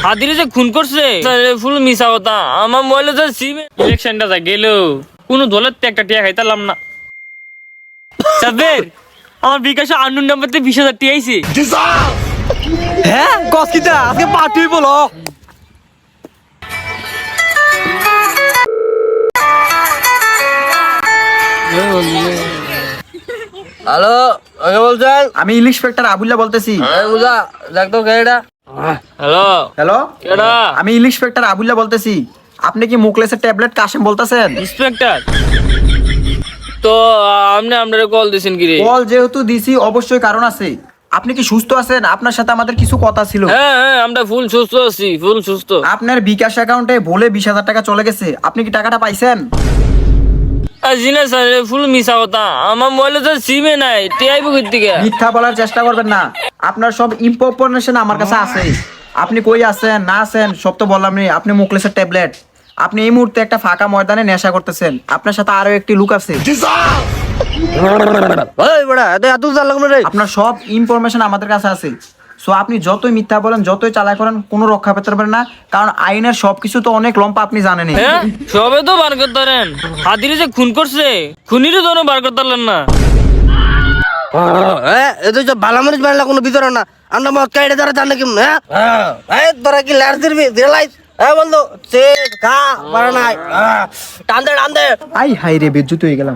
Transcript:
হাদিরে যে খুন করছে ফুল মিশা কথা। আমার মোবাইলে যে সিম ইলেকশনটা যা গেল কোন দলের তো একটা টিয়া খাইতালাম না। সাব্বির আমার বিকাশে আন্নুর নাম্বার থেকে 20,000 টিয়া আইছে। হ্যাঁ কসকিটা আজকে পার্টি বলো। হ্যালো, কে বলছেন? আমি ইন্সপেক্টর আবুল্লাহ বলতেছি। বুঝা দেখ তো এটা। হ্যালো হ্যালো, কেডা? আমি ইন্সপেক্টর আবুল্লাহ বলতেছি। আপনি কি মুকলেসের ট্যাবলেট কাশেম বলতেছেন? ইন্সপেক্টর তো আপনি আপনারে কল দিছেন কি রে? কল যেহেতু দিছি অবশ্যই কারণ আছে। আপনি কি সুস্থ আছেন? আপনার সাথে আমাদের কিছু কথা ছিল। হ্যাঁ হ্যাঁ আমরা ফুল সুস্থ আছি, ফুল সুস্থ। আপনার বিকাশ অ্যাকাউন্টে ভুলে 20,000 টাকা চলে গেছে, আপনি কি টাকাটা পাইছেন? জিনা স্যার ফুল মিশা কথা। আমার মোবাইলে তো সিমে নাই, টিআই বুকের দিকে। মিথ্যা বলার চেষ্টা করবেন না। আপনার সব ইনফরমেশন আমার কাছে আছে। আপনি কই আছেন না আছেন সব তো বললাম নি। আপনি মুকলেসের ট্যাবলেট, আপনি এই মুহূর্তে একটা ফাঁকা ময়দানে নেশা করতেছেন। আপনার সাথে আরো একটি লোক আছে। ওই বড়া এত জাল লাগলো রে। আপনার সব ইনফরমেশন আমাদের কাছে আছে। সো আপনি যতই মিথ্যা বলেন, যতই চালাই করেন, কোনো রক্ষা পেতে পারবেন না। কারণ আইনের সবকিছু তো অনেক লম্বা, আপনি জানেনই। হ্যাঁ সবে তো বার করতে পারেন। হাদিরে যে খুন করছে, খুনিরও তো বার করতে পারলেন না। হ্যাঁ এত যে বালামরিচ বানলা কোনো ভিতরে না। আমরা মত কাইডে ধরে জান নাকি? হ্যাঁ এই তোরা কি লার দিবি রিয়েলাইজ? হ্যাঁ বন্ধু সে খা পারে নাই। টান দে আই হাই রে, বেজ্জুত হয়ে গেলাম।